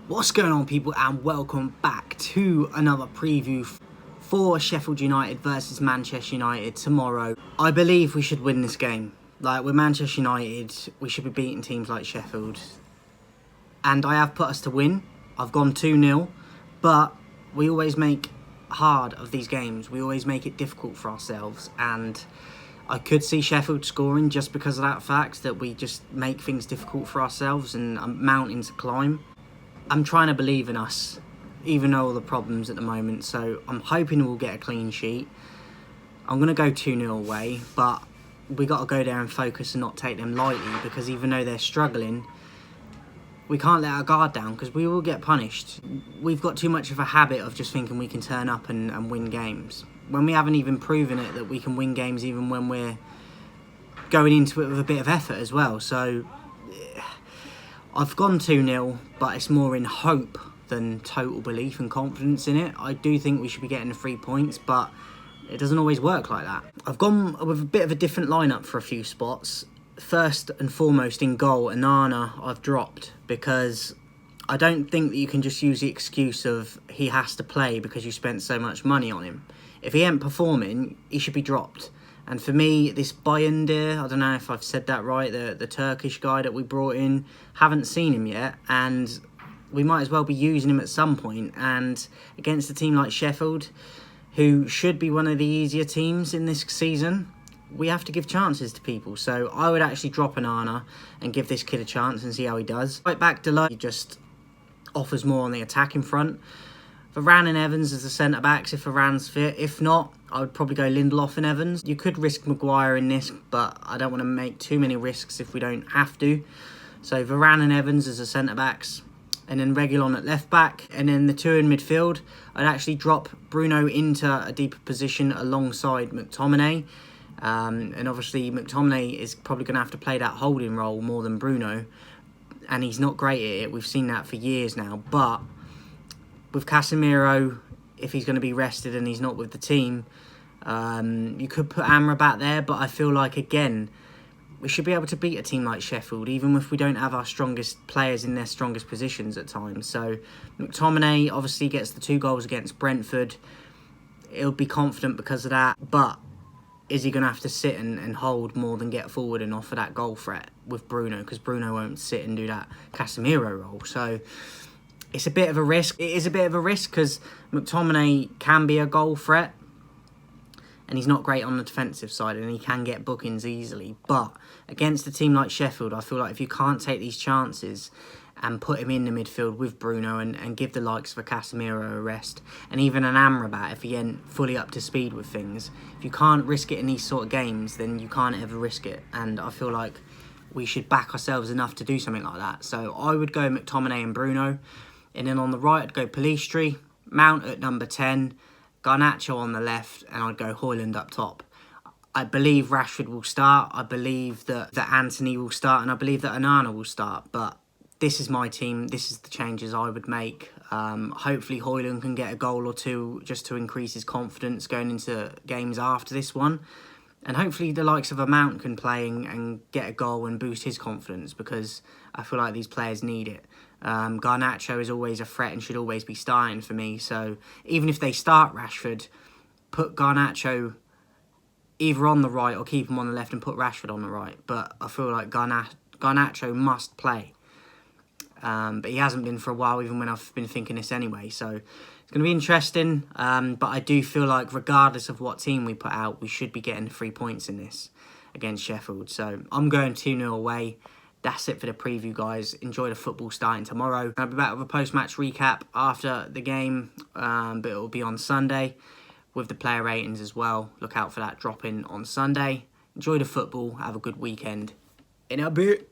What's going on, people, and welcome back to another preview for Sheffield United versus Manchester United tomorrow. I believe we should win this game. Like, with Manchester United, we should be beating teams like Sheffield. And I have put us to win. I've gone 2-0, but we always make hard of these games. We always make it difficult for ourselves, and I could see Sheffield scoring just because of that fact that we just make things difficult for ourselves and a mountain to climb. I'm trying to believe in us, even though all the problems at the moment, so I'm hoping we'll get a clean sheet. I'm going to go 2-0 away, but we got to go there and focus and not take them lightly, because even though they're struggling, we can't let our guard down because we will get punished. We've got too much of a habit of just thinking we can turn up and win games, when we haven't even proven it that we can win games even when we're going into it with a bit of effort as well. So I've gone 2-0, but it's more in hope than total belief and confidence in it. I do think we should be getting the 3 points, but it doesn't always work like that. I've gone with a bit of a different lineup for a few spots. First and foremost, in goal, Onana I've dropped, because I don't think that you can just use the excuse of he has to play because you spent so much money on him. If he ain't performing, he should be dropped. And for me, this Bayındır, I don't know if I've said that right, the Turkish guy that we brought in, haven't seen him yet, and we might as well be using him at some point. And against a team like Sheffield, who should be one of the easier teams in this season, we have to give chances to people. So I would actually drop Onana and give this kid a chance and see how he does. Right back Delay, he just offers more on the attacking front. Varane and Evans as the centre-backs if Varane's fit. If not, I would probably go Lindelof and Evans. You could risk Maguire in this, but I don't want to make too many risks if we don't have to. So Varane and Evans as the centre-backs, and then Reguilon at left-back, and then the two in midfield. I'd actually drop Bruno into a deeper position alongside McTominay. And obviously McTominay is probably going to have to play that holding role more than Bruno, and he's not great at it. We've seen that for years now, but with Casemiro, if he's going to be rested and he's not with the team, you could put Amrabat there, but I feel like, again, we should be able to beat a team like Sheffield, even if we don't have our strongest players in their strongest positions at times. So McTominay obviously gets the 2 goals against Brentford. He'll be confident because of that, but is he going to have to sit and hold more than get forward and offer that goal threat with Bruno? Because Bruno won't sit and do that Casemiro role. So it's a bit of a risk. It is a bit of a risk because McTominay can be a goal threat, and he's not great on the defensive side, and he can get bookings easily. But against a team like Sheffield, I feel like if you can't take these chances and put him in the midfield with Bruno and give the likes of a Casemiro a rest, and even an Amrabat if he ain't fully up to speed with things, if you can't risk it in these sort of games, then you can't ever risk it. And I feel like we should back ourselves enough to do something like that. So I would go McTominay and Bruno. And then on the right, I'd go Pelistri, Mount at number 10, Garnacho on the left, and I'd go Højlund up top. I believe Rashford will start. I believe that Anthony will start, and I believe that Onana will start. But this is my team. This is the changes I would make. Hopefully Højlund can get a goal or two just to increase his confidence going into games after this one. And hopefully the likes of a Mount can play and get a goal and boost his confidence, because I feel like these players need it. Garnacho is always a threat and should always be starting for me. So even if they start Rashford, put Garnacho either on the right or keep him on the left and put Rashford on the right. But I feel like Garnacho must play. But he hasn't been for a while, even when I've been thinking this anyway. So it's going to be interesting. But I do feel like regardless of what team we put out, we should be getting 3 points in this against Sheffield. So I'm going 2-0 away. That's it for the preview, guys. Enjoy the football starting tomorrow. I'll be back with a post-match recap after the game, but it will be on Sunday with the player ratings as well. Look out for that dropping on Sunday. Enjoy the football. Have a good weekend. In a bit.